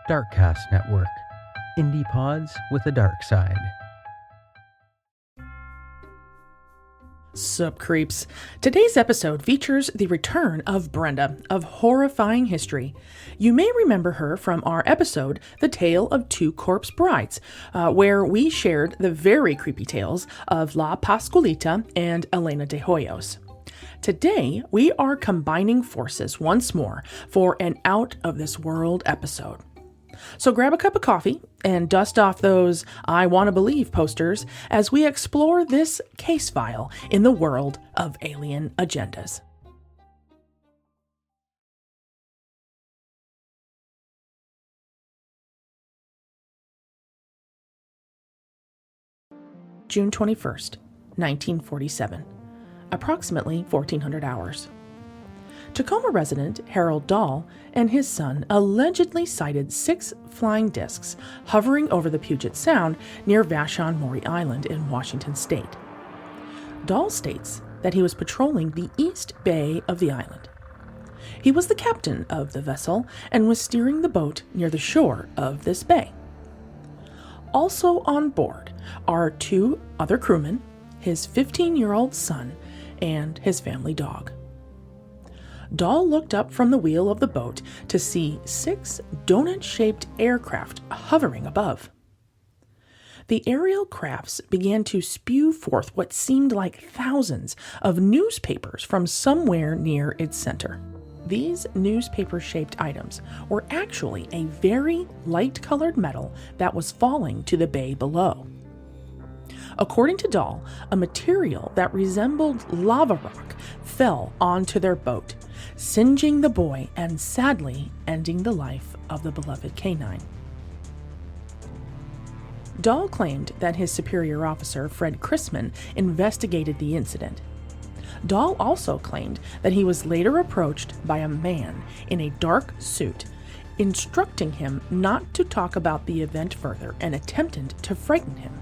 Darkcast Network. Indie pods with a dark side. Sup, creeps. Today's episode features the return of Brenda of Horrifying History. You may remember her from our episode, The Tale of Two Corpse Brides, where we shared the very creepy tales of La Pascualita and Elena de Hoyos. Today, we are combining forces once more for an out-of-this-world episode. So grab a cup of coffee and dust off those I Want to Believe posters as we explore this case file in the world of alien agendas. June 21st, 1947. Approximately 1400 hours. Tacoma resident Harold Dahl and his son allegedly sighted 6 flying discs hovering over the Puget Sound near Vashon Maury Island in Washington state. Dahl states that he was patrolling the east bay of the island. He was the captain of the vessel and was steering the boat near the shore of this bay. Also on board are 2 other crewmen, his 15-year-old son, and his family dog. Dahl looked up from the wheel of the boat to see 6 donut-shaped aircraft hovering above. The aerial crafts began to spew forth what seemed like thousands of newspapers from somewhere near its center. These newspaper-shaped items were actually a very light-colored metal that was falling to the bay below. According to Dahl, a material that resembled lava rock fell onto their boat, singeing the boy and sadly ending the life of the beloved canine. Dahl claimed that his superior officer, Fred Chrisman, investigated the incident. Dahl also claimed that he was later approached by a man in a dark suit, instructing him not to talk about the event further and attempted to frighten him.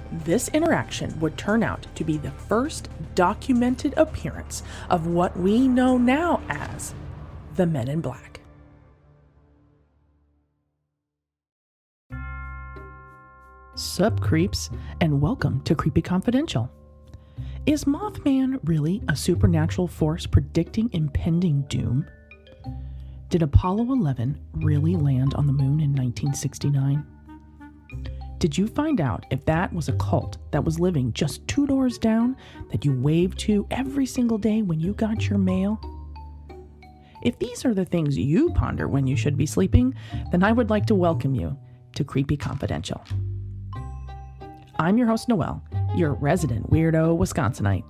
This interaction would turn out to be the first documented appearance of what we know now as the Men in Black. Sup, creeps, and welcome to Creepy Confidential. Is Mothman really a supernatural force predicting impending doom? Did Apollo 11 really land on the moon in 1969? Did you find out if that was a cult that was living just 2 doors down that you waved to every single day when you got your mail? If these are the things you ponder when you should be sleeping, then I would like to welcome you to Creepy Confidential. I'm your host, Noelle, your resident weirdo Wisconsinite.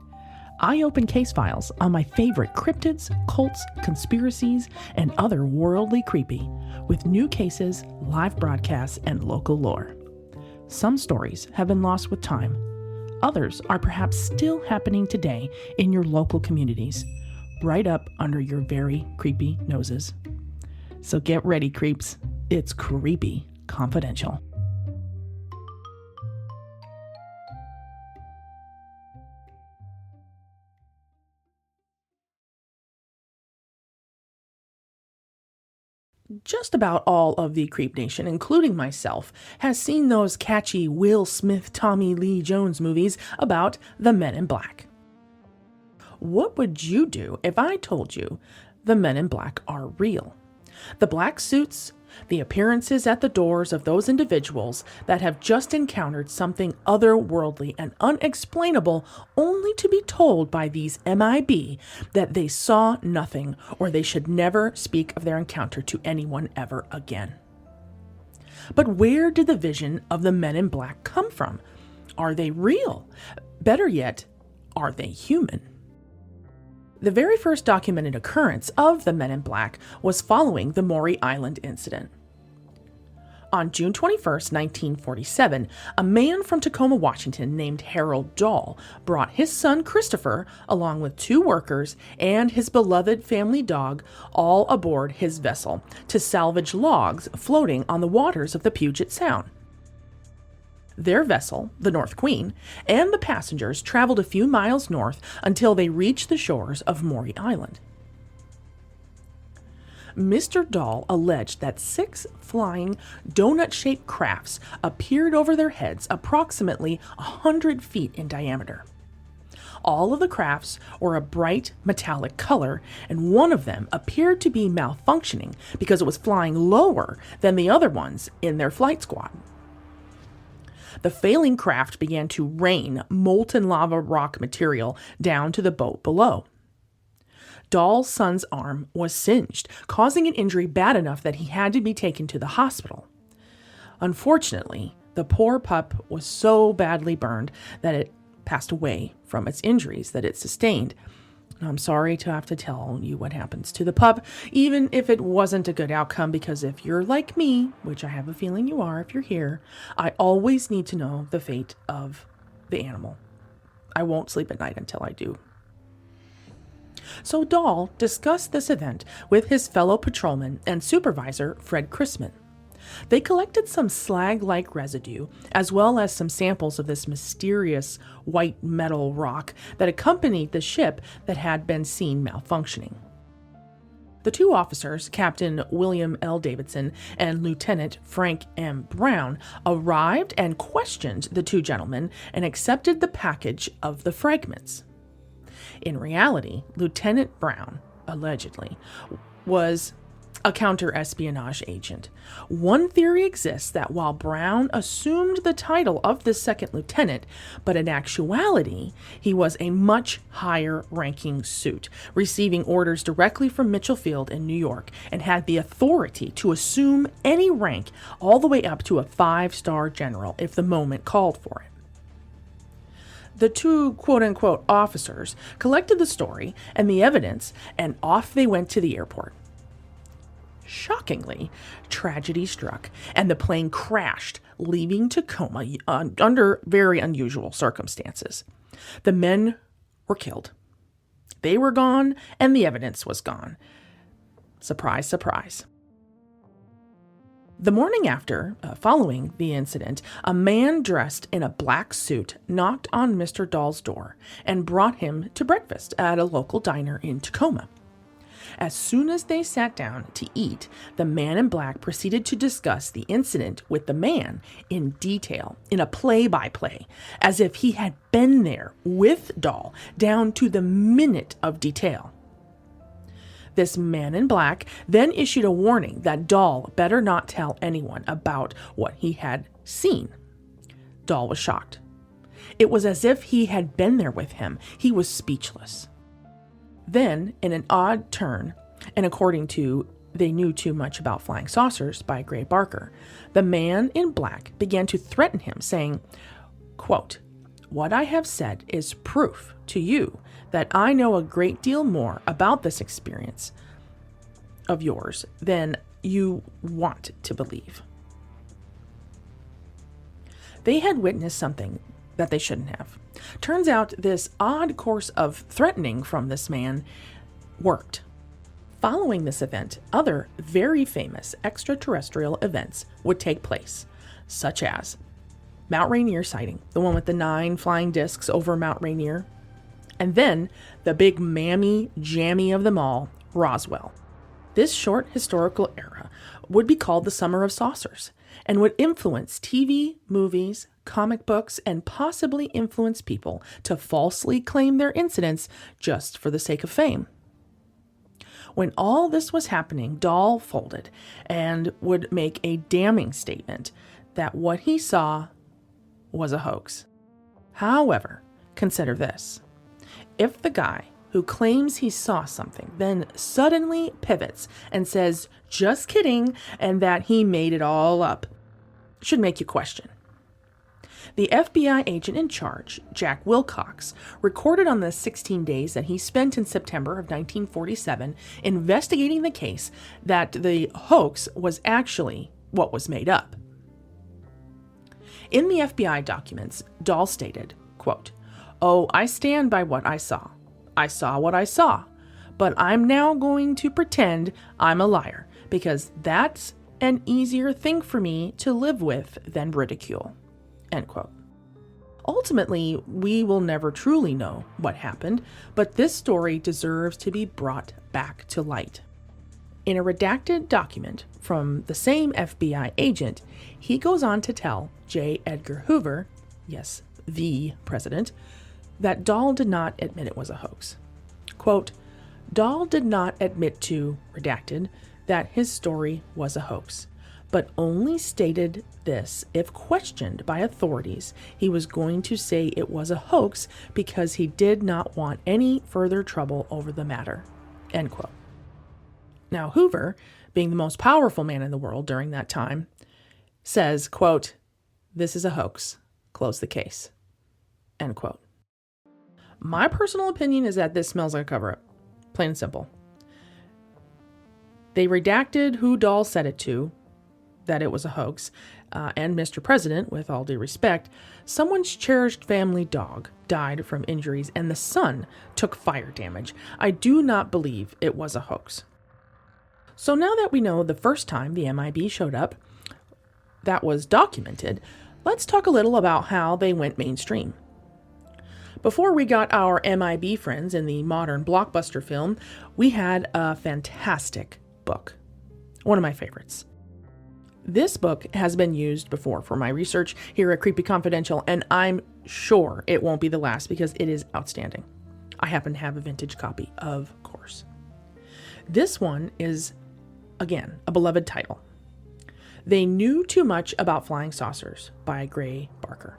I open case files on my favorite cryptids, cults, conspiracies, and other worldly creepy, with new cases, live broadcasts, and local lore. Some stories have been lost with time. Others are perhaps still happening today in your local communities, right up under your very creepy noses. So get ready, creeps. It's Creepy Confidential. Just about all of the Creep Nation, including myself, has seen those catchy Will Smith, Tommy Lee Jones movies about the Men in Black. What would you do if I told you the Men in Black are real? The black suits, the appearances at the doors of those individuals that have just encountered something otherworldly and unexplainable, only to be told by these MIB that they saw nothing or they should never speak of their encounter to anyone ever again. But where did the vision of the Men in Black come from? Are they real? Better yet, are they human? The very first documented occurrence of the Men in Black was following the Maury Island incident. On June 21, 1947, a man from Tacoma, Washington named Harold Dahl brought his son Christopher, along with 2 workers and his beloved family dog, all aboard his vessel to salvage logs floating on the waters of the Puget Sound. Their vessel, the North Queen, and the passengers traveled a few miles north until they reached the shores of Maury Island. Mr. Dahl alleged that 6 flying donut-shaped crafts appeared over their heads approximately 100 feet in diameter. All of the crafts were a bright metallic color, and one of them appeared to be malfunctioning because it was flying lower than the other ones in their flight squad. The failing craft began to rain molten lava rock material down to the boat below. Dahl's son's arm was singed, causing an injury bad enough that he had to be taken to the hospital. Unfortunately, the poor pup was so badly burned that it passed away from its injuries that it sustained. I'm sorry to have to tell you what happens to the pup, even if it wasn't a good outcome, because if you're like me, which I have a feeling you are if you're here, I always need to know the fate of the animal. I won't sleep at night until I do. So Dahl discussed this event with his fellow patrolman and supervisor, Fred Chrisman. They collected some slag-like residue, as well as some samples of this mysterious white metal rock that accompanied the ship that had been seen malfunctioning. The 2 officers, Captain William L. Davidson and Lieutenant Frank M. Brown, arrived and questioned the 2 gentlemen and accepted the package of the fragments. In reality, Lieutenant Brown, allegedly, was a counter-espionage agent. One theory exists that while Brown assumed the title of the second lieutenant, but in actuality, he was a much higher-ranking suit, receiving orders directly from Mitchell Field in New York, and had the authority to assume any rank all the way up to a 5-star general if the moment called for it. The 2 quote-unquote officers collected the story and the evidence, and off they went to the airport. Shockingly, tragedy struck, and the plane crashed, leaving Tacoma under very unusual circumstances. The men were killed. They were gone, and the evidence was gone. Surprise, surprise. The morning after, following the incident, a man dressed in a black suit knocked on Mr. Dahl's door and brought him to breakfast at a local diner in Tacoma. As soon as they sat down to eat, the man in black proceeded to discuss the incident with the man in detail, in a play-by-play, as if he had been there with Dahl down to the minute of detail. This man in black then issued a warning that Dahl better not tell anyone about what he had seen. Dahl was shocked. It was as if he had been there with him. He was speechless. Then, in an odd turn, and according to They Knew Too Much About Flying Saucers by Gray Barker, the man in black began to threaten him, saying, quote, "What I have said is proof to you that I know a great deal more about this experience of yours than you want to believe." They had witnessed something that they shouldn't have. Turns out this odd course of threatening from this man worked. Following this event, other very famous extraterrestrial events would take place, such as Mount Rainier sighting, the one with the 9 flying discs over Mount Rainier, and then the big mammy-jammy of them all, Roswell. This short historical era would be called the Summer of Saucers and would influence TV, movies, comic books, and possibly influence people to falsely claim their incidents just for the sake of fame. When all this was happening, Dahl folded and would make a damning statement that what he saw was a hoax. However, consider this. If the guy who claims he saw something then suddenly pivots and says, "Just kidding," and that he made it all up, should make you question. The FBI agent in charge, Jack Wilcox, recorded on the 16 days that he spent in September of 1947 investigating the case that the hoax was actually what was made up. In the FBI documents, Dahl stated, quote, "Oh, I stand by what I saw. I saw what I saw, but I'm now going to pretend I'm a liar because that's an easier thing for me to live with than ridicule." End quote. Ultimately, we will never truly know what happened, but this story deserves to be brought back to light. In a redacted document from the same FBI agent, he goes on to tell J. Edgar Hoover, yes, the president, that Dahl did not admit it was a hoax. Quote, Dahl did not admit to, redacted, that his story was a hoax, but only stated this if questioned by authorities. He was going to say it was a hoax because he did not want any further trouble over the matter. End quote. Now, Hoover, being the most powerful man in the world during that time, says, quote, this is a hoax. Close the case. End quote. My personal opinion is that this smells like a cover-up. Plain and simple. They redacted who Dahl said it to, that it was a hoax, and Mr. President, with all due respect, someone's cherished family dog died from injuries and the son took fire damage. I do not believe it was a hoax. So now that we know the first time the MIB showed up, that was documented, let's talk a little about how they went mainstream. Before we got our MIB friends in the modern blockbuster film, we had a fantastic book. One of my favorites. This book has been used before for my research here at Creepy Confidential, and I'm sure it won't be the last because it is outstanding. I happen to have a vintage copy, of course. This one is, again, a beloved title. They Knew Too Much About Flying Saucers by Gray Barker.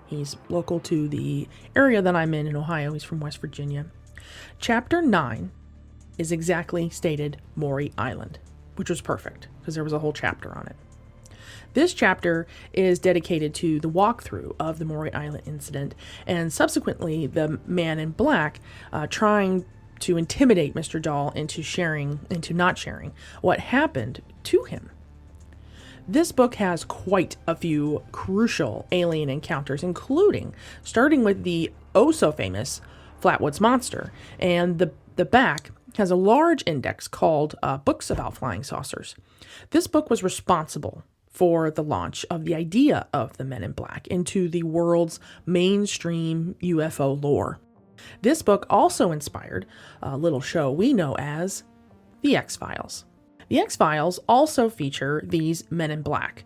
He's local to the area that I'm in Ohio. He's from West Virginia. Chapter 9 is exactly stated Maury Island, which was perfect because there was a whole chapter on it. This chapter is dedicated to the walkthrough of the Maury Island incident and subsequently the man in black trying to intimidate Mr. Dahl into not sharing what happened to him. This book has quite a few crucial alien encounters, including starting with the oh-so-famous Flatwoods Monster, and the back has a large index called Books About Flying Saucers. This book was responsible for the launch of the idea of the Men in Black into the world's mainstream UFO lore. This book also inspired a little show we know as The X-Files. The X-Files also feature these Men in Black.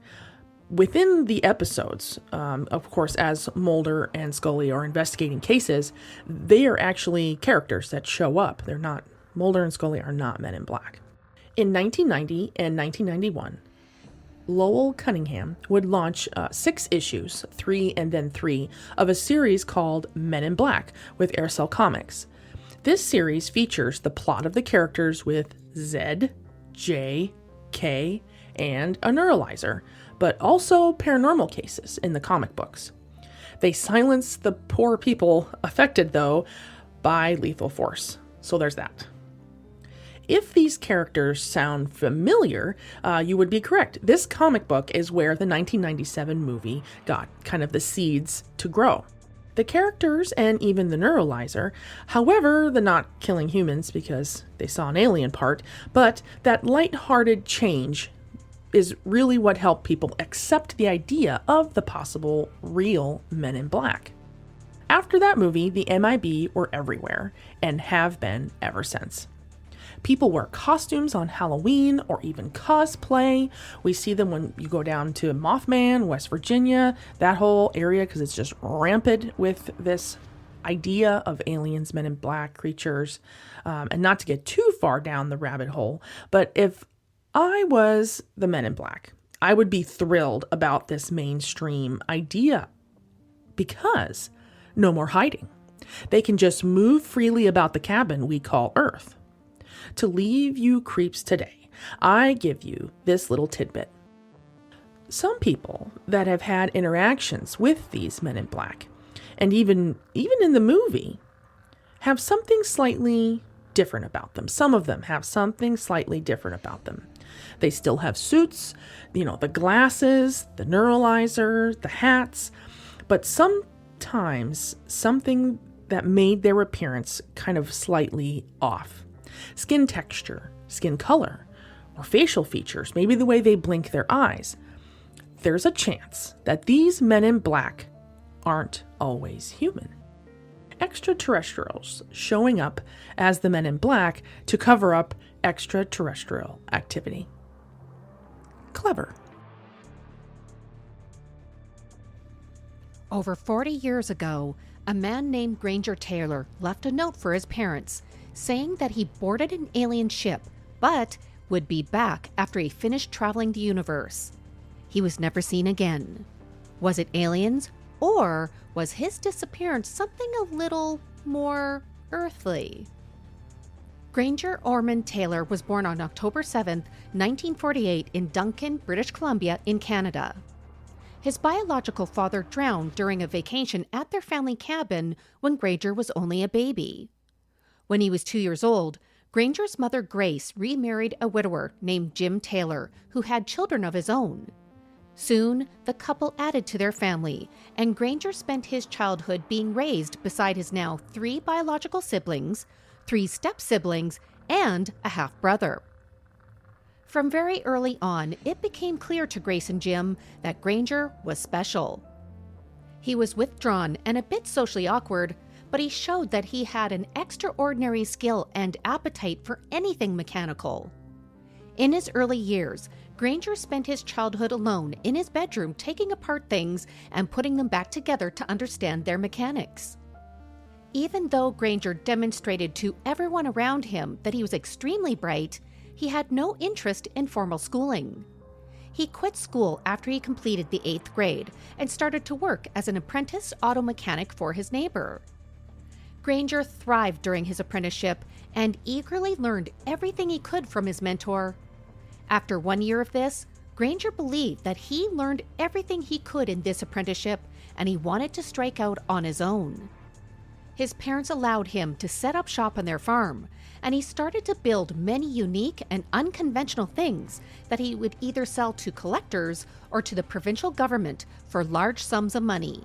Within the episodes, of course, as Mulder and Scully are investigating cases, they are actually characters that show up. Mulder and Scully are not Men in Black. In 1990 and 1991, Lowell Cunningham would launch 6 issues, 3 and then 3, of a series called Men in Black with Aircel Comics. This series features the plot of the characters with Zed, J, K, and a neuralizer, but also paranormal cases in the comic books. They silence the poor people affected, though, by lethal force. So there's that. If these characters sound familiar, you would be correct. This comic book is where the 1997 movie got kind of the seeds to grow. The characters and even the neuralizer, however, the not killing humans because they saw an alien part, but that light-hearted change is really what helped people accept the idea of the possible real Men in Black. After that movie, the MIB were everywhere and have been ever since. People wear costumes on Halloween or even cosplay. We see them when you go down to Mothman, West Virginia, that whole area, because it's just rampant with this idea of aliens, Men in Black creatures. And not to get too far down the rabbit hole, but if I was the Men in Black, I would be thrilled about this mainstream idea because no more hiding. They can just move freely about the cabin we call Earth. To leave you creeps today, I give you this little tidbit. Some people that have had interactions with these Men in Black, and even in the movie, have something slightly different about them. Some of them have something slightly different about them. They still have suits, the glasses, the neuralizer, the hats, but sometimes something that made their appearance kind of slightly off. Skin texture, skin color, or facial features, maybe the way they blink their eyes. There's a chance that these Men in Black aren't always human. extraterrestrials showing up as the Men in Black to cover up extraterrestrial activity. Clever. Over 40 years ago, a man named Granger Taylor left a note for his parents saying that he boarded an alien ship, but would be back after he finished traveling the universe. He was never seen again. Was it aliens, or was his disappearance something a little more earthly? Granger Ormond Taylor was born on October 7, 1948 in Duncan, British Columbia in Canada. His biological father drowned during a vacation at their family cabin when Granger was only a baby. When he was 2 years old, Granger's mother Grace remarried a widower named Jim Taylor, who had children of his own. Soon, the couple added to their family, and Granger spent his childhood being raised beside his now 3 biological siblings, 3 step-siblings, and a half-brother. From very early on, it became clear to Grace and Jim that Granger was special. He was withdrawn and a bit socially awkward, but he showed that he had an extraordinary skill and appetite for anything mechanical. In his early years, Granger spent his childhood alone in his bedroom taking apart things and putting them back together to understand their mechanics. Even though Granger demonstrated to everyone around him that he was extremely bright, he had no interest in formal schooling. He quit school after he completed the 8th grade and started to work as an apprentice auto mechanic for his neighbor. Granger thrived during his apprenticeship and eagerly learned everything he could from his mentor. After 1 year of this, Granger believed that he learned everything he could in this apprenticeship and he wanted to strike out on his own. His parents allowed him to set up shop on their farm, and he started to build many unique and unconventional things that he would either sell to collectors or to the provincial government for large sums of money.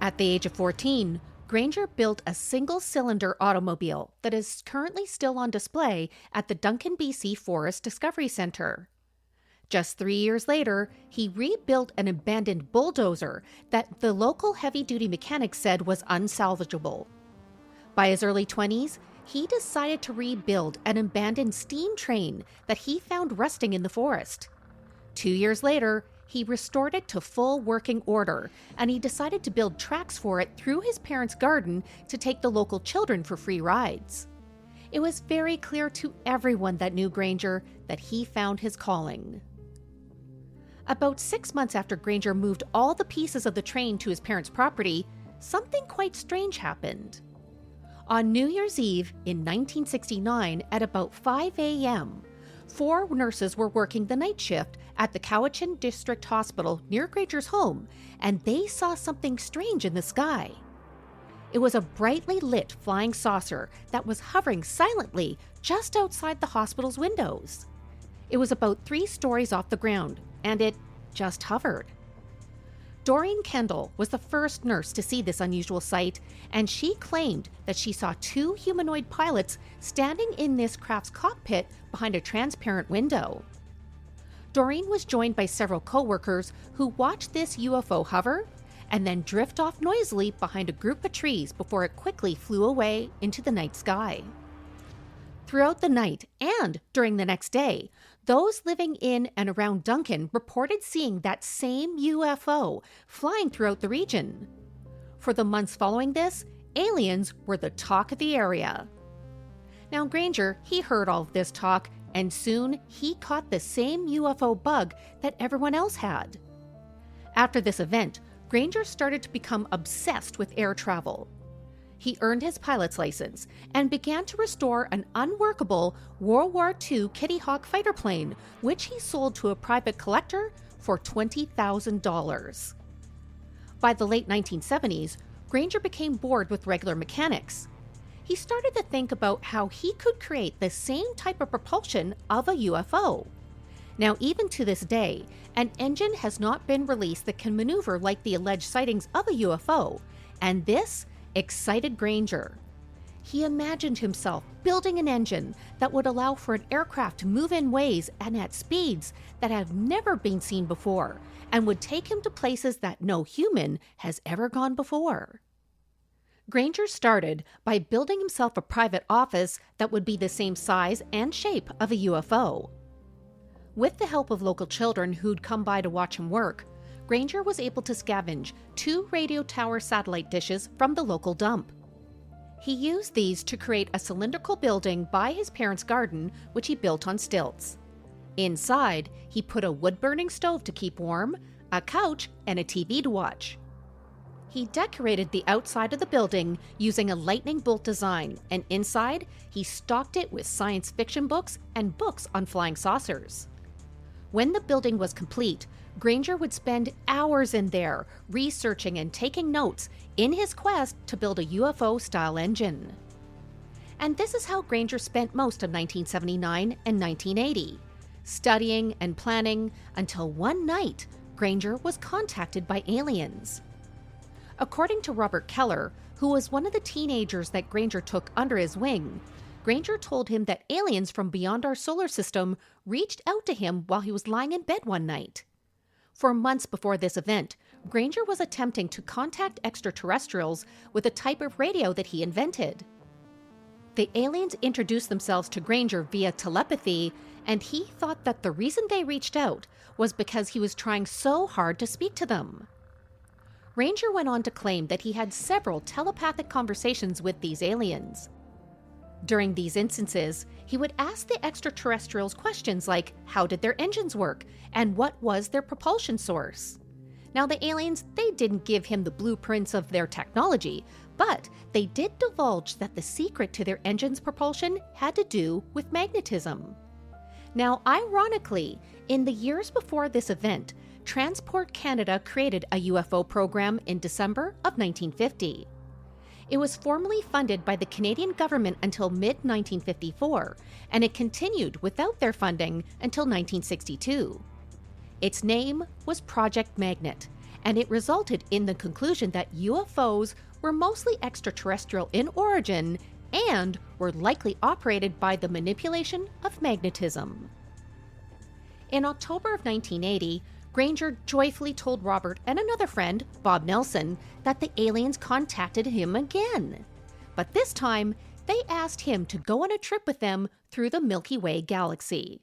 At the age of 14, Granger built a single-cylinder automobile that is currently still on display at the Duncan, BC Forest Discovery Centre. Just 3 years later, he rebuilt an abandoned bulldozer that the local heavy-duty mechanics said was unsalvageable. By his early 20s, he decided to rebuild an abandoned steam train that he found rusting in the forest. 2 years later, he restored it to full working order, and he decided to build tracks for it through his parents' garden to take the local children for free rides. It was very clear to everyone that knew Granger that he found his calling. About 6 months after Granger moved all the pieces of the train to his parents' property, something quite strange happened. On New Year's Eve in 1969 at about 5 a.m., 4 nurses were working the night shift at the Cowichan District Hospital near Granger's home, and they saw something strange in the sky. It was a brightly lit flying saucer that was hovering silently just outside the hospital's windows. It was about 3 stories off the ground, and it just hovered. Doreen Kendall was the first nurse to see this unusual sight, and she claimed that she saw 2 humanoid pilots standing in this craft's cockpit behind a transparent window. Doreen was joined by several co-workers who watched this UFO hover and then drift off noisily behind a group of trees before it quickly flew away into the night sky. Throughout the night and during the next day, those living in and around Duncan reported seeing that same UFO flying throughout the region. For the months following this, aliens were the talk of the area. Now Granger, he heard all of this talk, and soon he caught the same UFO bug that everyone else had. After this event, Granger started to become obsessed with air travel. He earned his pilot's license and began to restore an unworkable World War II Kitty Hawk fighter plane, which he sold to a private collector for $20,000. By the late 1970s, Granger became bored with regular mechanics. He started to think about how he could create the same type of propulsion of a UFO. Now, even to this day, an engine has not been released that can maneuver like the alleged sightings of a UFO, and this excited Granger. He imagined himself building an engine that would allow for an aircraft to move in ways and at speeds that have never been seen before, and would take him to places that no human has ever gone before. Granger started by building himself a private office that would be the same size and shape of a UFO. With the help of local children who'd come by to watch him work, Granger was able to scavenge 2 radio tower satellite dishes from the local dump. He used these to create a cylindrical building by his parents' garden, which he built on stilts. Inside, he put a wood-burning stove to keep warm, a couch, and a TV to watch. He decorated the outside of the building using a lightning bolt design, and inside, he stocked it with science fiction books and books on flying saucers. When the building was complete, Granger would spend hours in there researching and taking notes in his quest to build a UFO-style engine. And this is how Granger spent most of 1979 and 1980, studying and planning until one night Granger was contacted by aliens. According to Robert Keller, who was one of the teenagers that Granger took under his wing, Granger told him that aliens from beyond our solar system reached out to him while he was lying in bed one night. For months before this event, Granger was attempting to contact extraterrestrials with a type of radio that he invented. The aliens introduced themselves to Granger via telepathy, and he thought that the reason they reached out was because he was trying so hard to speak to them. Granger went on to claim that he had several telepathic conversations with these aliens. During these instances, he would ask the extraterrestrials questions like how did their engines work and what was their propulsion source. Now the aliens, they didn't give him the blueprints of their technology, but they did divulge that the secret to their engine's propulsion had to do with magnetism. Now ironically, in the years before this event, Transport Canada created a UFO program in December of 1950. It was formally funded by the Canadian government until mid-1954, and it continued without their funding until 1962. Its name was Project Magnet, and it resulted in the conclusion that UFOs were mostly extraterrestrial in origin and were likely operated by the manipulation of magnetism. In October of 1980, Granger joyfully told Robert and another friend, Bob Nelson, that the aliens contacted him again. But this time, they asked him to go on a trip with them through the Milky Way galaxy.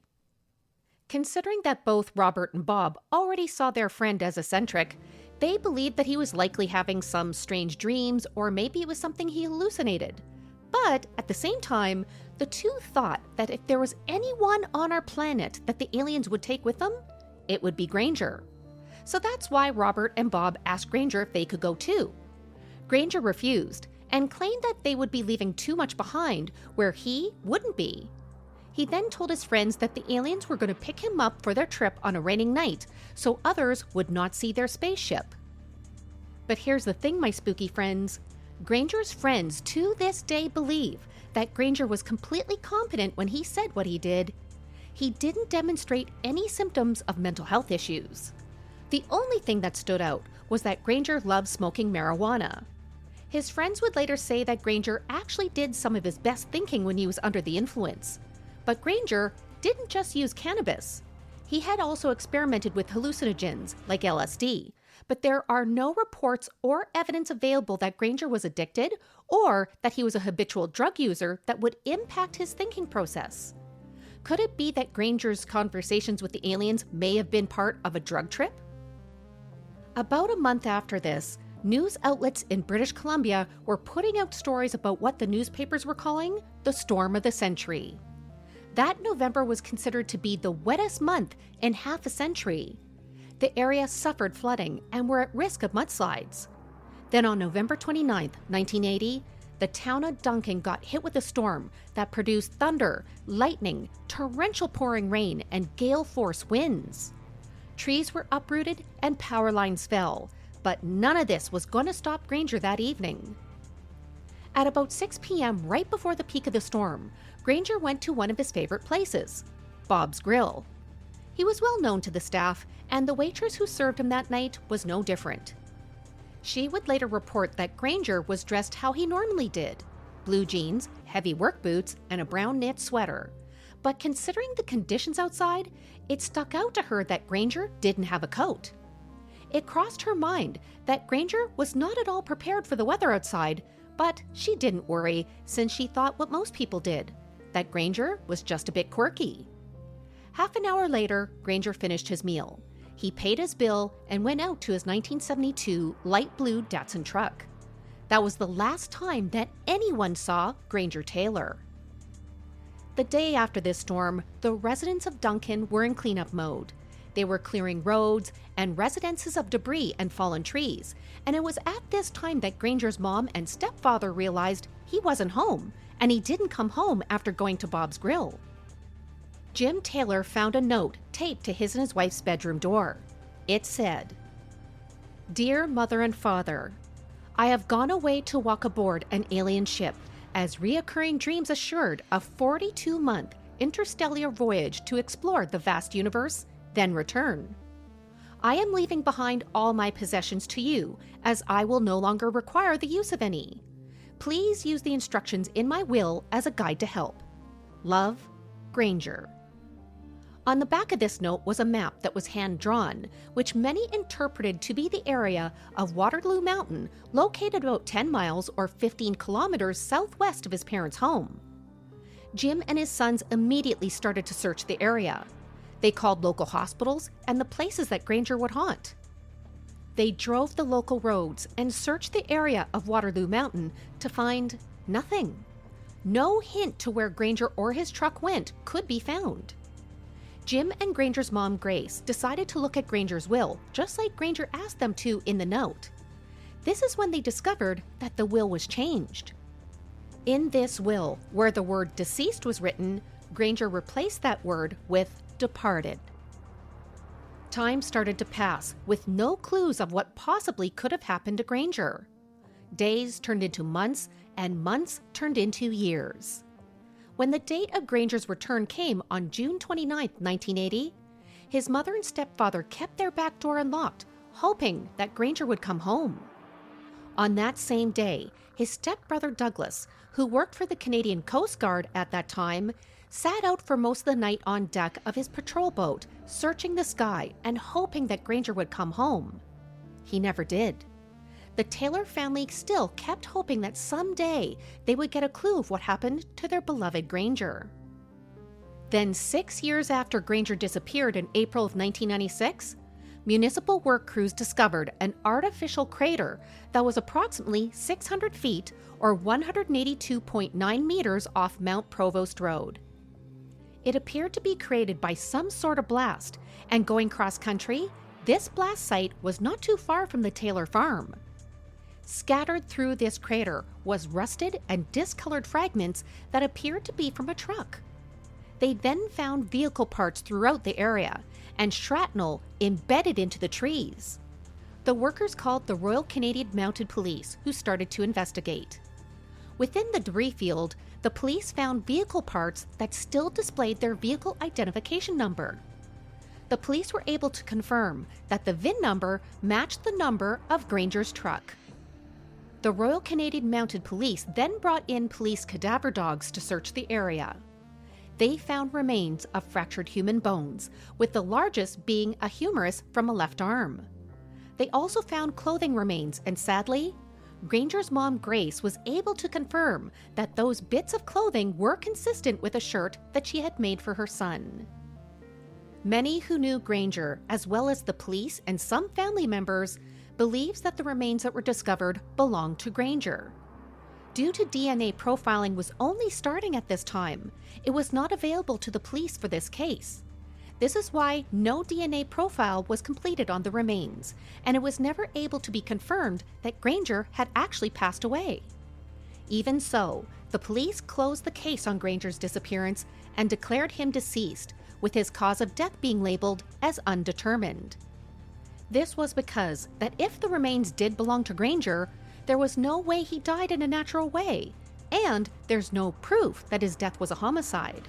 Considering that both Robert and Bob already saw their friend as eccentric, they believed that he was likely having some strange dreams, or maybe it was something he hallucinated. But at the same time, the two thought that if there was anyone on our planet that the aliens would take with them, it would be Granger. So that's why Robert and Bob asked Granger if they could go too. Granger refused and claimed that they would be leaving too much behind where he wouldn't be. He then told his friends that the aliens were going to pick him up for their trip on a raining night so others would not see their spaceship. But here's the thing, my spooky friends. Granger's friends to this day believe that Granger was completely competent when he said what he did. He didn't demonstrate any symptoms of mental health issues. The only thing that stood out was that Granger loved smoking marijuana. His friends would later say that Granger actually did some of his best thinking when he was under the influence. But Granger didn't just use cannabis. He had also experimented with hallucinogens like LSD, but there are no reports or evidence available that Granger was addicted or that he was a habitual drug user that would impact his thinking process. Could it be that Granger's conversations with the aliens may have been part of a drug trip? About a month after this, news outlets in British Columbia were putting out stories about what the newspapers were calling the storm of the century. That November was considered to be the wettest month in half a century. The area suffered flooding and were at risk of mudslides. Then on November 29, 1980, the town of Duncan got hit with a storm that produced thunder, lightning, torrential pouring rain, and gale-force winds. Trees were uprooted and power lines fell, but none of this was going to stop Granger that evening. At about 6 p.m., right before the peak of the storm, Granger went to one of his favorite places, Bob's Grill. He was well known to the staff, and the waitress who served him that night was no different. She would later report that Granger was dressed how he normally did, blue jeans, heavy work boots, and a brown knit sweater. But considering the conditions outside, it stuck out to her that Granger didn't have a coat. It crossed her mind that Granger was not at all prepared for the weather outside, But she didn't worry, since she thought what most people did, that Granger was just a bit quirky. Half an hour later, Granger finished his meal. He paid his bill and went out to his 1972 light blue Datsun truck. That was the last time that anyone saw Granger Taylor. The day after this storm, the residents of Duncan were in cleanup mode. They were clearing roads and residences of debris and fallen trees, and it was at this time that Granger's mom and stepfather realized he wasn't home, and he didn't come home after going to Bob's Grill. Jim Taylor found a note taped to his and his wife's bedroom door. It said, "Dear Mother and Father, I have gone away to walk aboard an alien ship, as reoccurring dreams assured a 42-month interstellar voyage to explore the vast universe, then return. I am leaving behind all my possessions to you, as I will no longer require the use of any. Please use the instructions in my will as a guide to help. Love, Granger." On the back of this note was a map that was hand-drawn, which many interpreted to be the area of Waterloo Mountain, located about 10 miles or 15 kilometers southwest of his parents' home. Jim and his sons immediately started to search the area. They called local hospitals and the places that Granger would haunt. They drove the local roads and searched the area of Waterloo Mountain to find nothing. No hint to where Granger or his truck went could be found. Jim and Granger's mom, Grace, decided to look at Granger's will, just like Granger asked them to in the note. This is when they discovered that the will was changed. In this will, where the word deceased was written, Granger replaced that word with departed. Time started to pass, with no clues of what possibly could have happened to Granger. Days turned into months, and months turned into years. When the date of Granger's return came on June 29, 1980, his mother and stepfather kept their back door unlocked, hoping that Granger would come home. On that same day, his stepbrother Douglas, who worked for the Canadian Coast Guard at that time, sat out for most of the night on deck of his patrol boat, searching the sky and hoping that Granger would come home. He never did. The Taylor family still kept hoping that someday they would get a clue of what happened to their beloved Granger. Then 6 years after Granger disappeared in April of 1996, municipal work crews discovered an artificial crater that was approximately 600 feet or 182.9 meters off Mount Provost Road. It appeared to be created by some sort of blast, and going cross-country, this blast site was not too far from the Taylor farm. Scattered through this crater was rusted and discolored fragments that appeared to be from a truck. They then found vehicle parts throughout the area and shrapnel embedded into the trees. The workers called the Royal Canadian Mounted Police, who started to investigate. Within the debris field, the police found vehicle parts that still displayed their vehicle identification number. The police were able to confirm that the VIN number matched the number of Granger's truck. The Royal Canadian Mounted Police then brought in police cadaver dogs to search the area. They found remains of fractured human bones, with the largest being a humerus from a left arm. They also found clothing remains, and sadly, Granger's mom, Grace, was able to confirm that those bits of clothing were consistent with a shirt that she had made for her son. Many who knew Granger, as well as the police and some family members, believes that the remains that were discovered belonged to Granger. Due to DNA profiling was only starting at this time, it was not available to the police for this case. This is why no DNA profile was completed on the remains, and it was never able to be confirmed that Granger had actually passed away. Even so, the police closed the case on Granger's disappearance and declared him deceased, with his cause of death being labeled as undetermined. This was because that if the remains did belong to Granger, there was no way he died in a natural way, and there's no proof that his death was a homicide.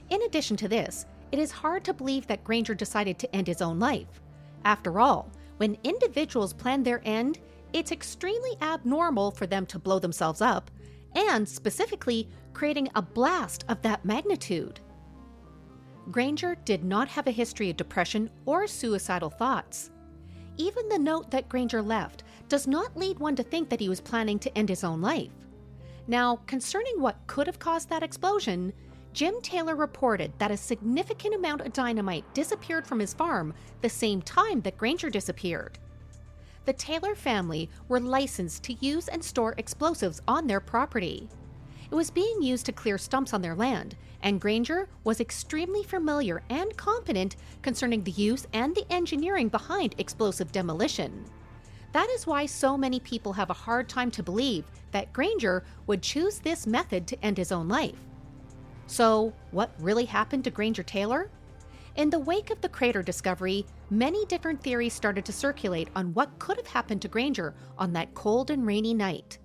In addition to this, it is hard to believe that Granger decided to end his own life. After all, when individuals plan their end, it's extremely abnormal for them to blow themselves up, and specifically creating a blast of that magnitude. Granger did not have a history of depression or suicidal thoughts. Even the note that Granger left does not lead one to think that he was planning to end his own life. Now, concerning what could have caused that explosion, Jim Taylor reported that a significant amount of dynamite disappeared from his farm the same time that Granger disappeared. The Taylor family were licensed to use and store explosives on their property. It was being used to clear stumps on their land, and Granger was extremely familiar and competent concerning the use and the engineering behind explosive demolition. That is why so many people have a hard time to believe that Granger would choose this method to end his own life. So, what really happened to Granger Taylor? In the wake of the crater discovery, many different theories started to circulate on what could have happened to Granger on that cold and rainy night.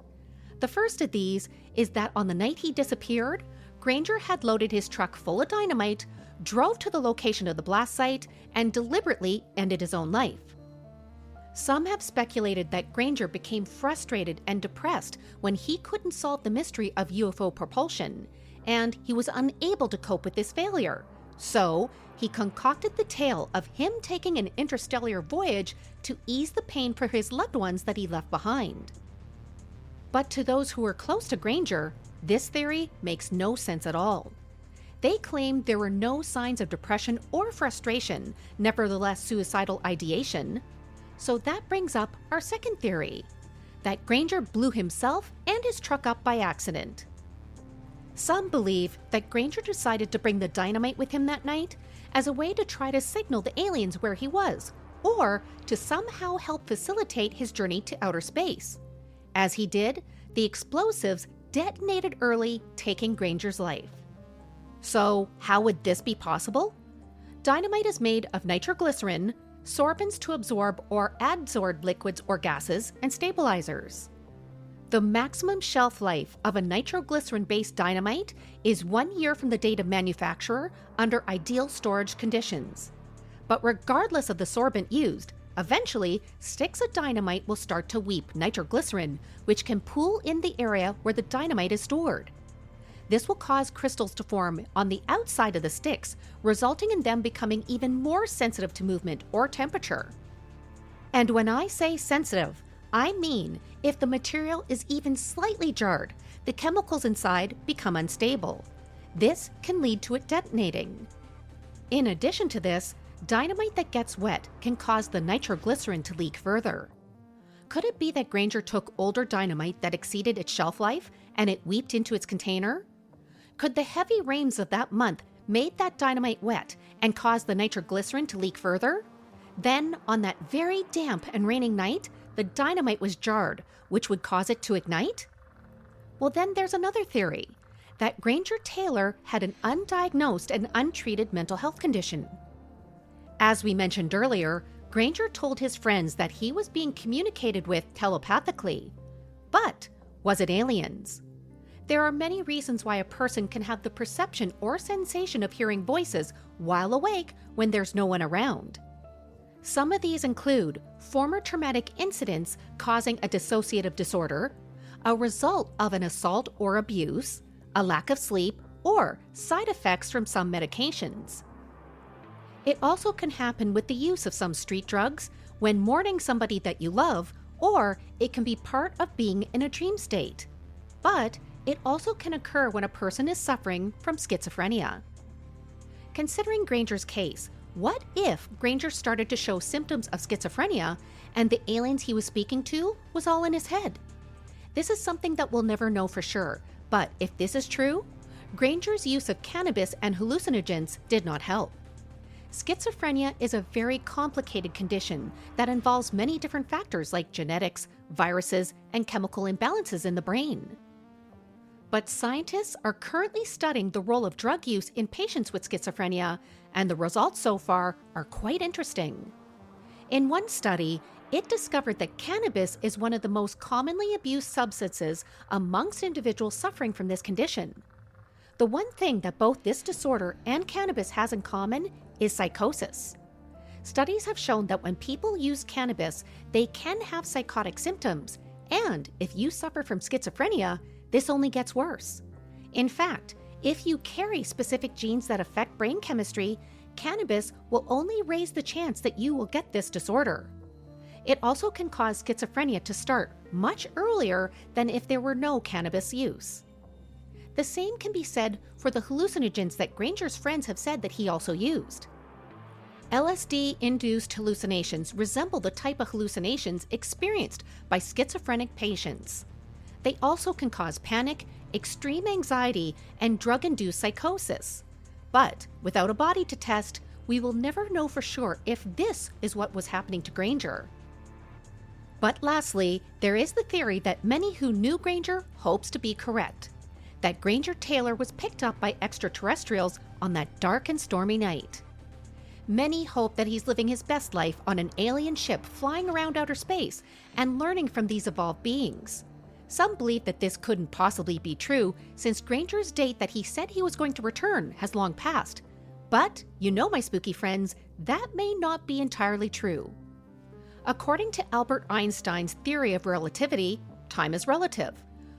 The first of these is that on the night he disappeared, Granger had loaded his truck full of dynamite, drove to the location of the blast site, and deliberately ended his own life. Some have speculated that Granger became frustrated and depressed when he couldn't solve the mystery of UFO propulsion, and he was unable to cope with this failure. So, he concocted the tale of him taking an interstellar voyage to ease the pain for his loved ones that he left behind. But to those who were close to Granger, this theory makes no sense at all. They claim there were no signs of depression or frustration, nevertheless suicidal ideation. So that brings up our second theory, that Granger blew himself and his truck up by accident. Some believe that Granger decided to bring the dynamite with him that night as a way to try to signal the aliens where he was, or to somehow help facilitate his journey to outer space. As he did, the explosives detonated early, taking Granger's life. So, how would this be possible? Dynamite is made of nitroglycerin, sorbents to absorb or adsorb liquids or gases, and stabilizers. The maximum shelf life of a nitroglycerin-based dynamite is 1 year from the date of manufacture under ideal storage conditions. But regardless of the sorbent used, eventually sticks of dynamite will start to weep nitroglycerin, which can pool in the area where the dynamite is stored. This will cause crystals to form on the outside of the sticks, resulting in them becoming even more sensitive to movement or temperature. And when I say sensitive, I mean if the material is even slightly jarred, the chemicals inside become unstable. This can lead to it detonating. In addition to this, dynamite that gets wet can cause the nitroglycerin to leak further. Could it be that Granger took older dynamite that exceeded its shelf life and it weeped into its container? Could the heavy rains of that month made that dynamite wet and caused the nitroglycerin to leak further? Then, on that very damp and raining night, the dynamite was jarred, which would cause it to ignite? Well, then there's another theory, that Granger Taylor had an undiagnosed and untreated mental health condition. As we mentioned earlier, Granger told his friends that he was being communicated with telepathically. But was it aliens? There are many reasons why a person can have the perception or sensation of hearing voices while awake when there's no one around. Some of these include former traumatic incidents causing a dissociative disorder, a result of an assault or abuse, a lack of sleep, or side effects from some medications. It also can happen with the use of some street drugs, when mourning somebody that you love, or it can be part of being in a dream state. But it also can occur when a person is suffering from schizophrenia. Considering Granger's case, what if Granger started to show symptoms of schizophrenia and the aliens he was speaking to was all in his head? This is something that we'll never know for sure, but if this is true, Granger's use of cannabis and hallucinogens did not help. Schizophrenia is a very complicated condition that involves many different factors like genetics, viruses, and chemical imbalances in the brain. But scientists are currently studying the role of drug use in patients with schizophrenia, and the results so far are quite interesting. In one study, it discovered that cannabis is one of the most commonly abused substances amongst individuals suffering from this condition. The one thing that both this disorder and cannabis has in common is psychosis. Studies have shown that when people use cannabis, they can have psychotic symptoms, and if you suffer from schizophrenia, this only gets worse. In fact, if you carry specific genes that affect brain chemistry, cannabis will only raise the chance that you will get this disorder. It also can cause schizophrenia to start much earlier than if there were no cannabis use. The same can be said for the hallucinogens that Granger's friends have said that he also used. LSD-induced hallucinations resemble the type of hallucinations experienced by schizophrenic patients. They also can cause panic, extreme anxiety, and drug-induced psychosis. But without a body to test, we will never know for sure if this is what was happening to Granger. But lastly, there is the theory that many who knew Granger hopes to be correct, that Granger Taylor was picked up by extraterrestrials on that dark and stormy night. Many hope that he's living his best life on an alien ship flying around outer space and learning from these evolved beings. Some believe that this couldn't possibly be true since Granger's date that he said he was going to return has long passed. But, you know my spooky friends, that may not be entirely true. According to Albert Einstein's theory of relativity, time is relative.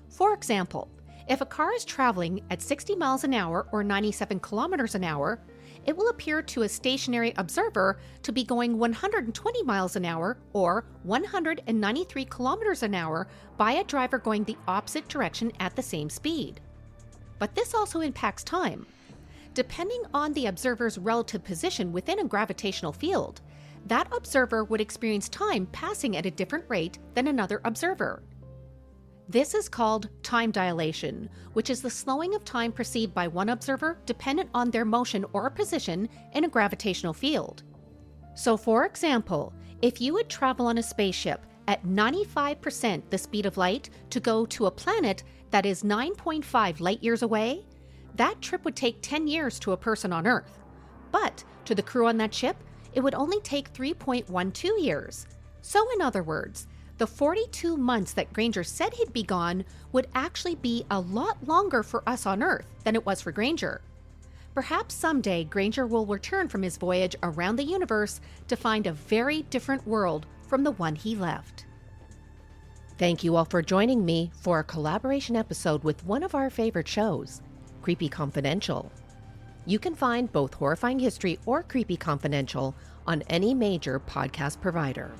For example, if a car is traveling at 60 miles an hour or 97 kilometers an hour, it will appear to a stationary observer to be going 120 miles an hour or 193 kilometers an hour by a driver going the opposite direction at the same speed. But this also impacts time. Depending on the observer's relative position within a gravitational field, that observer would experience time passing at a different rate than another observer. This is called time dilation, which is the slowing of time perceived by one observer dependent on their motion or position in a gravitational field. So for example, if you would travel on a spaceship at 95% the speed of light to go to a planet that is 9.5 light years away, that trip would take 10 years to a person on Earth. But to the crew on that ship, it would only take 3.12 years. So in other words, the 42 months that Granger said he'd be gone would actually be a lot longer for us on Earth than it was for Granger. Perhaps someday Granger will return from his voyage around the universe to find a very different world from the one he left. Thank you all for joining me for a collaboration episode with one of our favorite shows, Creepy Confidential. You can find both Horrifying History or Creepy Confidential on any major podcast provider.